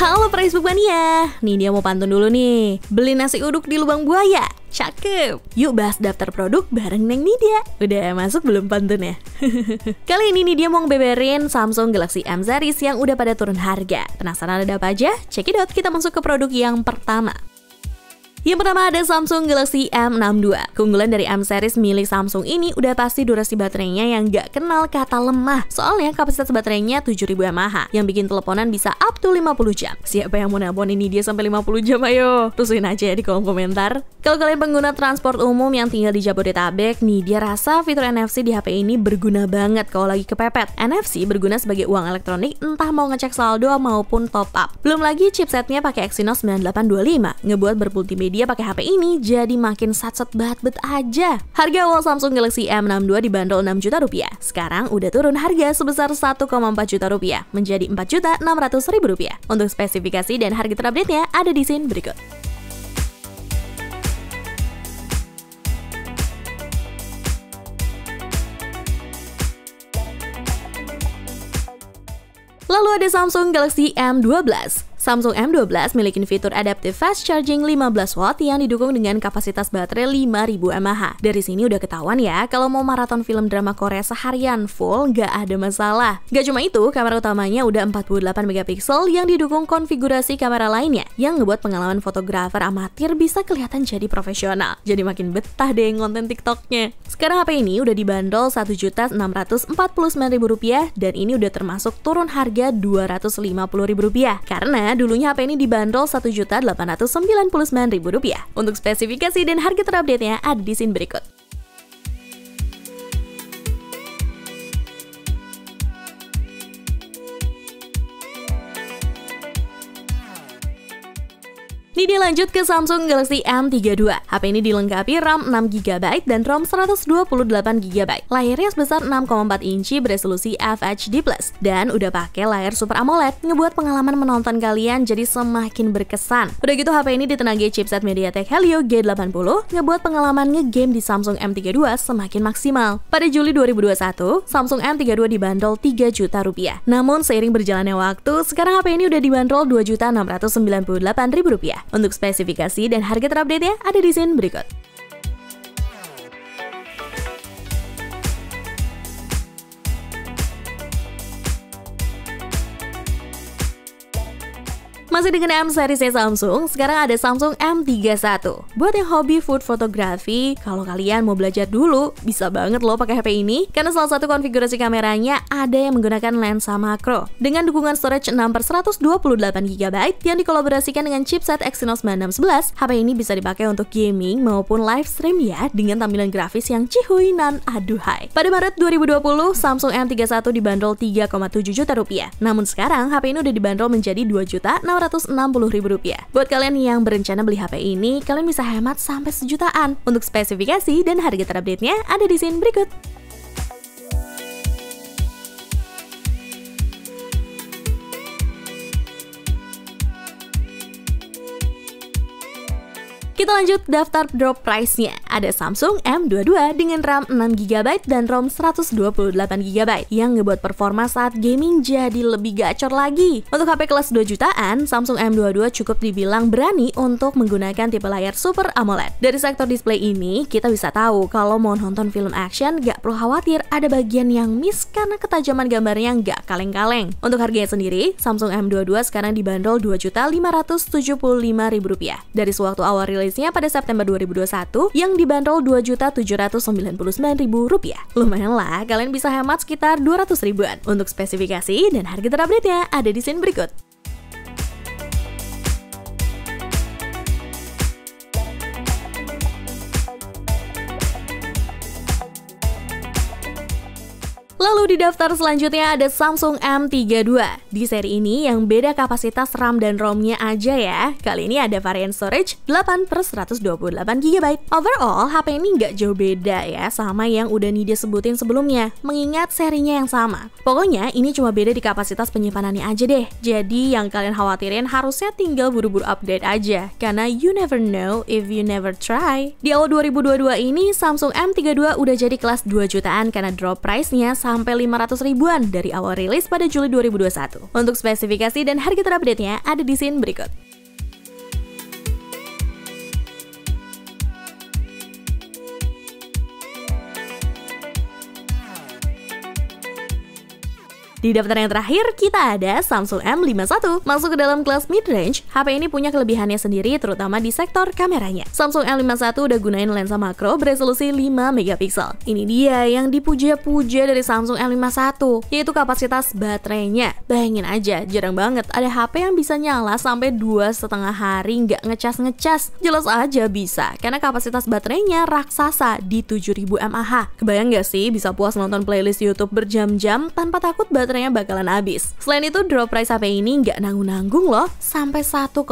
Halo Facebook Mania, nih dia mau pantun dulu nih. Beli nasi uduk di lubang buaya, cakep. Yuk bahas daftar produk bareng Neng Nidia. Udah masuk belum pantunnya? Kali ini nih dia mau ngebeberin Samsung Galaxy M series yang udah pada turun harga. Penasaran ada apa aja? Check it out, kita masuk ke produk yang pertama. Yang pertama ada Samsung Galaxy M62. Keunggulan dari M series milik Samsung ini udah pasti durasi baterainya yang gak kenal kata lemah. Soalnya kapasitas baterainya 7000 mAh yang bikin teleponan bisa up to 50 jam. Siapa yang mau nelpon ini dia sampai 50 jam, ayo tusuin aja ya di kolom komentar. Kalau kalian pengguna transport umum yang tinggal di Jabodetabek, nih dia rasa fitur NFC di HP ini berguna banget kalau lagi kepepet. NFC berguna sebagai uang elektronik entah mau ngecek saldo maupun top up. Belum lagi chipsetnya pakai Exynos 9825, ngebuat bermultimedia dia pakai HP ini jadi makin satset bet aja. Harga awal Samsung Galaxy M62 dibanderol 6 juta rupiah. Sekarang udah turun harga sebesar 1,4 juta rupiah menjadi 4.600.000 rupiah. Untuk spesifikasi dan harga terupdate-nya ada di scene berikut. Lalu ada Samsung Galaxy M12. Samsung M12 milikin fitur Adaptive Fast Charging 15 watt yang didukung dengan kapasitas baterai 5000 mAh. Dari sini udah ketahuan ya, kalau mau maraton film drama Korea seharian full gak ada masalah. Gak cuma itu, kamera utamanya udah 48 megapiksel yang didukung konfigurasi kamera lainnya yang ngebuat pengalaman fotografer amatir bisa kelihatan jadi profesional. Jadi makin betah deh konten TikToknya. Sekarang HP ini udah dibanderol Rp1.649.000 dan ini udah termasuk turun harga Rp250.000 karena dulunya HP ini dibanderol Rp1.899.000. Untuk spesifikasi dan harga terupdate-nya ada di scene berikut. Ini dia lanjut ke Samsung Galaxy M32. HP ini dilengkapi RAM 6GB dan ROM 128GB. Layarnya sebesar 6,4 inci beresolusi FHD+. Dan udah pakai layar Super AMOLED, ngebuat pengalaman menonton kalian jadi semakin berkesan. Udah gitu HP ini ditenagai chipset MediaTek Helio G80, ngebuat pengalaman ngegame di Samsung M32 semakin maksimal. Pada Juli 2021, Samsung M32 dibanderol 3 juta rupiah. Namun seiring berjalannya waktu, sekarang HP ini udah dibanderol Rp2.698.000. Untuk spesifikasi dan harga terupdate-nya ada di scene berikut. Masih dengan M series Samsung, sekarang ada Samsung M31. Buat yang hobi food photography, kalau kalian mau belajar dulu, bisa banget loh pakai HP ini. Karena salah satu konfigurasi kameranya ada yang menggunakan lensa makro. Dengan dukungan storage 6/128GB yang dikolaborasikan dengan chipset Exynos 9611, HP ini bisa dipakai untuk gaming maupun live stream ya, dengan tampilan grafis yang cihuy nan aduhai. Pada Maret 2020, Samsung M31 dibanderol 3,7 juta rupiah. Namun sekarang HP ini udah dibanderol menjadi Rp2.660.000. Buat kalian yang berencana beli HP ini, kalian bisa hemat sampai sejutaan. Untuk spesifikasi dan harga terupdate-nya ada di scene berikut. Kita lanjut daftar drop price-nya. Ada Samsung M22 dengan RAM 6GB dan ROM 128GB yang ngebuat performa saat gaming jadi lebih gacor lagi. Untuk HP kelas 2 jutaan, Samsung M22 cukup dibilang berani untuk menggunakan tipe layar Super AMOLED. Dari sektor display ini, kita bisa tahu kalau mau nonton film action gak perlu khawatir ada bagian yang miss karena ketajaman gambarnya gak kaleng-kaleng. Untuk harganya sendiri, Samsung M22 sekarang dibanderol Rp2.575.000. Dari sewaktu awal rilis pada September 2021 yang dibanderol Rp2.799.000. Lumayan lah, kalian bisa hemat sekitar 200 ribuan. Untuk spesifikasi dan harga terupdate-nya ada di scene berikut. Lalu di daftar selanjutnya ada Samsung M32. Di seri ini yang beda kapasitas RAM dan ROM-nya aja ya. Kali ini ada varian storage 8/128GB. Overall, HP ini nggak jauh beda ya sama yang udah Nidia sebutin sebelumnya, mengingat serinya yang sama. Pokoknya ini cuma beda di kapasitas penyimpanannya aja deh. Jadi yang kalian khawatirin harusnya tinggal buru-buru update aja, karena you never know if you never try. Di awal 2022 ini, Samsung M32 udah jadi kelas 2 jutaan karena drop price-nya sampai 500 ribuan dari awal rilis pada Juli 2021. Untuk spesifikasi dan harga terupdate-nya ada di scene berikut. Di daftar yang terakhir, kita ada Samsung M51. Masuk ke dalam kelas mid-range, HP ini punya kelebihannya sendiri terutama di sektor kameranya. Samsung M51 udah gunain lensa makro beresolusi 5 megapiksel. Ini dia yang dipuja-puja dari Samsung M51, yaitu kapasitas baterainya. Bayangin aja, jarang banget ada HP yang bisa nyala sampai 2,5 hari nggak ngecas-ngecas. Jelas aja bisa, karena kapasitas baterainya raksasa di 7000 mAh. Kebayang nggak sih bisa puas nonton playlist YouTube berjam-jam tanpa takut baterainya bakalan habis. Selain itu, drop price HP ini nggak nanggung-nanggung loh, sampai 1,6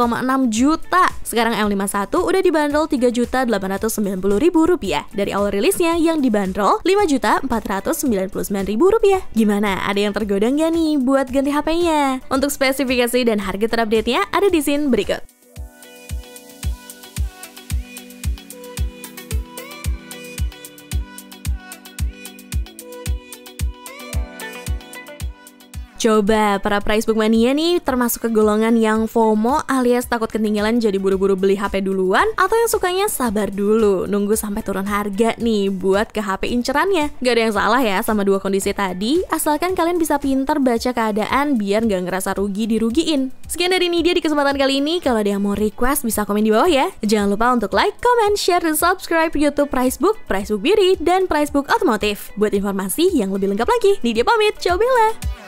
juta. Sekarang M51 udah dibanderol Rp3.890.000 dari awal rilisnya yang dibanderol Rp5.499.000. Gimana? Ada yang tergoda nggak nih buat ganti HP-nya? Untuk spesifikasi dan harga terupdate-nya ada di scene berikut. Coba, para Pricebook Mania nih termasuk ke golongan yang FOMO alias takut ketinggalan jadi buru-buru beli HP duluan, atau yang sukanya sabar dulu, nunggu sampai turun harga nih buat ke HP incerannya. Gak ada yang salah ya sama dua kondisi tadi, asalkan kalian bisa pintar baca keadaan biar gak ngerasa rugi dirugiin. Sekian dari Nidia di kesempatan kali ini. Kalau ada yang mau request bisa komen di bawah ya. Jangan lupa untuk like, comment, share, dan subscribe YouTube Pricebook, Pricebook Beauty, dan Pricebook Otomotif buat informasi yang lebih lengkap lagi. Nidia pamit, ciao Bella!